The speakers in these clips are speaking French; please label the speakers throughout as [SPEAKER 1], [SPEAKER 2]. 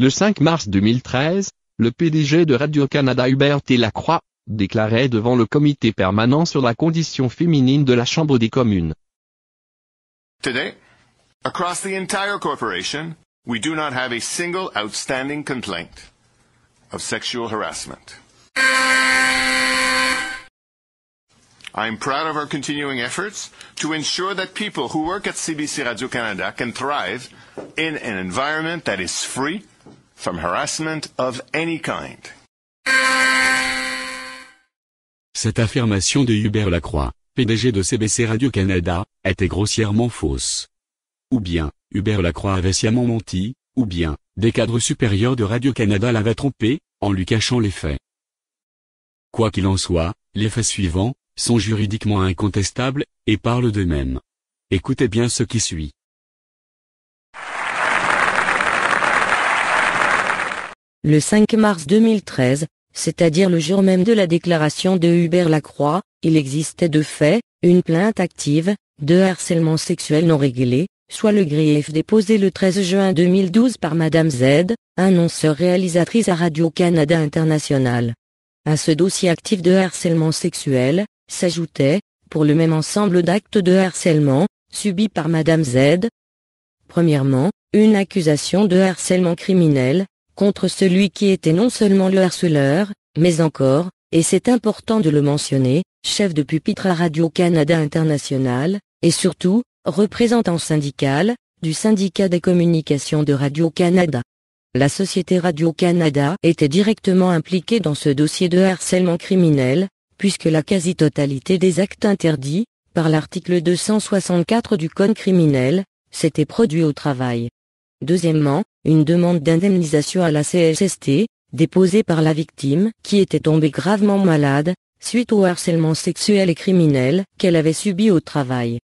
[SPEAKER 1] Le 5 mars 2013, le PDG de Radio-Canada Hubert T. Lacroix déclarait devant le comité permanent sur la condition féminine de la Chambre des communes.
[SPEAKER 2] Today, across the entire corporation, we do not have a single outstanding complaint of sexual harassment. I'm proud of our continuing efforts to ensure that people who work at CBC Radio-Canada can thrive in an environment that is free from harassment of any kind.
[SPEAKER 3] Cette affirmation de Hubert Lacroix, PDG de CBC Radio-Canada, était grossièrement fausse. Ou bien, Hubert Lacroix avait sciemment menti, ou bien, des cadres supérieurs de Radio-Canada l'avaient trompé, en lui cachant les faits. Quoi qu'il en soit, les faits suivants sont juridiquement incontestables, et parlent d'eux-mêmes. Écoutez bien ce qui suit.
[SPEAKER 4] Le 5 mars 2013, c'est-à-dire le jour même de la déclaration de Hubert Lacroix, il existait de fait, une plainte active, de harcèlement sexuel non réglé, soit le grief déposé le 13 juin 2012 par Madame Z, annonceur réalisatrice à Radio-Canada International. À ce dossier actif de harcèlement sexuel, s'ajoutait, pour le même ensemble d'actes de harcèlement, subis par Madame Z. Premièrement, une accusation de harcèlement criminel, contre celui qui était non seulement le harceleur, mais encore, et c'est important de le mentionner, chef de pupitre à Radio-Canada International, et surtout, représentant syndical, du syndicat des communications de Radio-Canada. La société Radio-Canada était directement impliquée dans ce dossier de harcèlement criminel, puisque la quasi-totalité des actes interdits, par l'article 264 du Code criminel, s'était produit au travail. Deuxièmement, une demande d'indemnisation à la CHST, déposée par la victime, qui était tombée gravement malade, suite au harcèlement sexuel et criminel qu'elle avait subi au travail.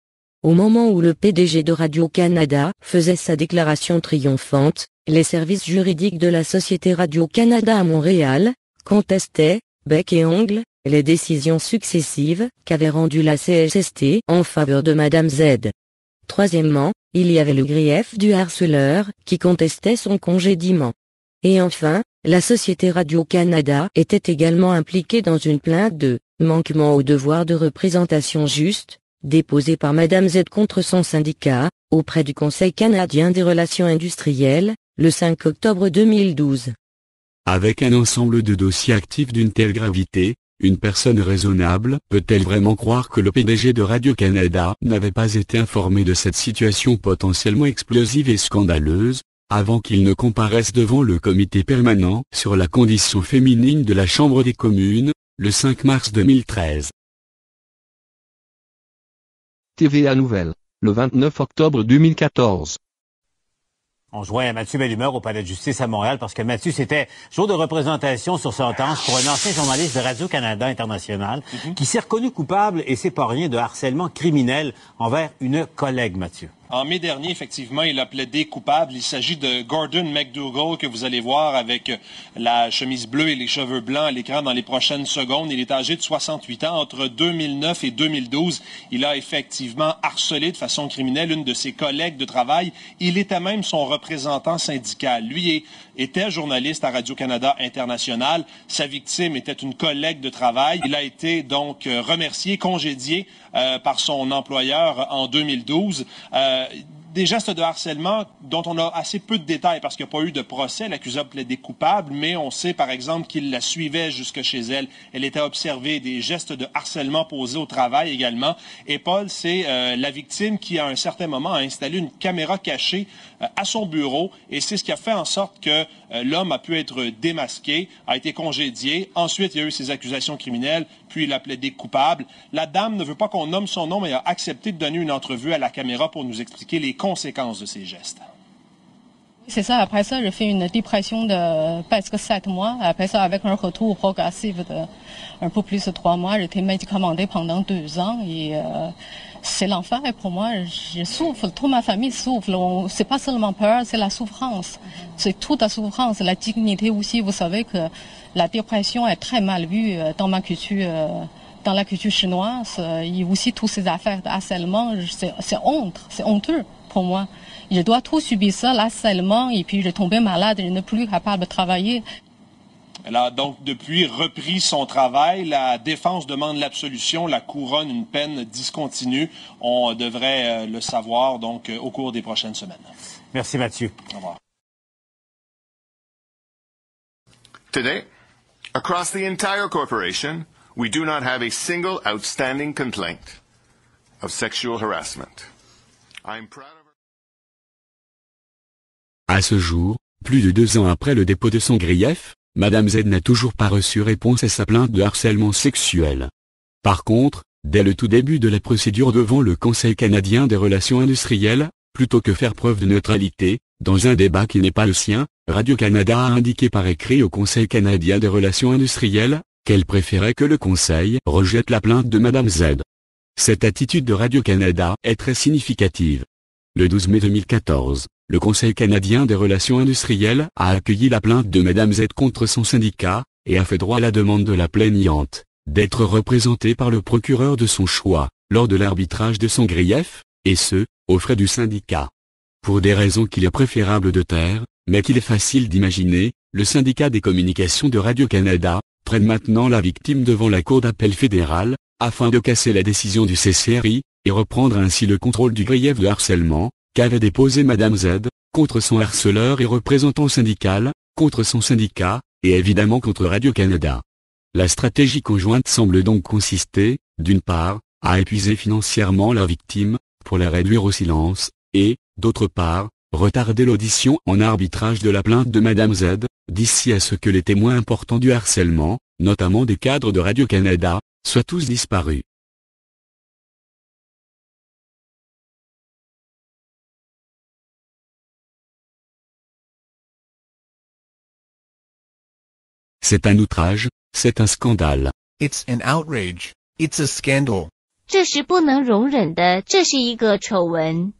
[SPEAKER 4] Au moment où le PDG de Radio-Canada faisait sa déclaration triomphante, les services juridiques de la Société Radio-Canada à Montréal contestaient, bec et ongle, les décisions successives qu'avait rendues la CHST en faveur de Madame Z. Troisièmement, il y avait le grief du harceleur qui contestait son congédiement. Et enfin, la Société Radio-Canada était également impliquée dans une plainte de manquement au devoir de représentation juste, déposée par Madame Z contre son syndicat, auprès du Conseil canadien des relations industrielles, le 5 octobre 2012.
[SPEAKER 3] Avec un ensemble de dossiers actifs d'une telle gravité, une personne raisonnable peut-elle vraiment croire que le PDG de Radio-Canada n'avait pas été informé de cette situation potentiellement explosive et scandaleuse, avant qu'il ne comparaisse devant le comité permanent sur la condition féminine de la Chambre des communes, le 5 mars 2013.
[SPEAKER 1] TVA Nouvelles, le 29 octobre 2014.
[SPEAKER 5] On joint à Mathieu Bellumeur au Palais de justice à Montréal parce que Mathieu, c'était jour de représentation sur sentence pour un ancien journaliste de Radio-Canada International qui s'est reconnu coupable, et c'est pas rien, de harcèlement criminel envers une collègue, Mathieu.
[SPEAKER 6] En mai dernier, effectivement, il a plaidé coupable. Il s'agit de Gordon McDougall, que vous allez voir avec la chemise bleue et les cheveux blancs à l'écran dans les prochaines secondes. Il est âgé de 68 ans. Entre 2009 et 2012, il a effectivement harcelé de façon criminelle une de ses collègues de travail. Il était même son représentant syndical. Lui était journaliste à Radio-Canada International. Sa victime était une collègue de travail. Il a été donc remercié, congédié par son employeur en 2012. Des gestes de harcèlement dont on a assez peu de détails parce qu'il n'y a pas eu de procès. L'accusable plaidait coupable, mais on sait par exemple qu'il la suivait jusque chez elle. Elle était observée, des gestes de harcèlement posés au travail également. Et Paul, c'est la victime qui à un certain moment a installé une caméra cachée à son bureau, et c'est ce qui a fait en sorte que l'homme a pu être démasqué, a été congédié. Ensuite, il y a eu ces accusations criminelles, puis il a plaidé coupable. La dame ne veut pas qu'on nomme son nom, mais a accepté de donner une entrevue à la caméra pour nous expliquer les conséquences de ces gestes.
[SPEAKER 7] C'est ça, après ça, j'ai fait une dépression de presque 7 mois. Après ça, avec un retour progressif de un peu plus de 3 mois, j'ai été médicamentée pendant 2 ans et c'est l'enfer pour moi. Je souffre, toute ma famille souffre. C'est pas seulement peur, c'est la souffrance. C'est toute la souffrance, la dignité aussi. Vous savez que la dépression est très mal vue dans ma culture dans la culture chinoise, il y a aussi toutes ces affaires de harcèlement. C'est honteux pour moi. Je dois tout subir ça, l'harcèlement, et puis je tomber malade et ne plus capable de travailler.
[SPEAKER 6] Elle a donc depuis repris son travail. La défense demande l'absolution, la couronne une peine discontinue. On devrait le savoir donc au cours des prochaines semaines.
[SPEAKER 5] Merci Mathieu.
[SPEAKER 6] Au revoir.
[SPEAKER 2] Today, across the entire corporation, we do not have a single outstanding complaint of sexual harassment. I'm proud of
[SPEAKER 3] À ce jour, plus de 2 ans après le dépôt de son grief, Madame Z n'a toujours pas reçu réponse à sa plainte de harcèlement sexuel. Par contre, dès le tout début de la procédure devant le Conseil canadien des relations industrielles, plutôt que faire preuve de neutralité, dans un débat qui n'est pas le sien, Radio-Canada a indiqué par écrit au Conseil canadien des relations industrielles, qu'elle préférait que le Conseil rejette la plainte de Madame Z. Cette attitude de Radio-Canada est très significative. Le 12 mai 2014, le Conseil canadien des relations industrielles a accueilli la plainte de Madame Z contre son syndicat, et a fait droit à la demande de la plaignante, d'être représentée par le procureur de son choix, lors de l'arbitrage de son grief, et ce, aux frais du syndicat. Pour des raisons qu'il est préférable de taire, mais qu'il est facile d'imaginer, le syndicat des communications de Radio-Canada traîne maintenant la victime devant la Cour d'appel fédérale, afin de casser la décision du CCRI, et reprendre ainsi le contrôle du grief de harcèlement, qu'avait déposé Madame Z, contre son harceleur et représentant syndical, contre son syndicat, et évidemment contre Radio-Canada. La stratégie conjointe semble donc consister, d'une part, à épuiser financièrement la victime, pour la réduire au silence, et, d'autre part, retarder l'audition en arbitrage de la plainte de Madame Z, d'ici à ce que les témoins importants du harcèlement, notamment des cadres de Radio-Canada, soient tous disparus. C'est un outrage, c'est un scandale.
[SPEAKER 8] It's an outrage. It's a scandal.
[SPEAKER 9] 这是不能容忍的，这是一个丑闻。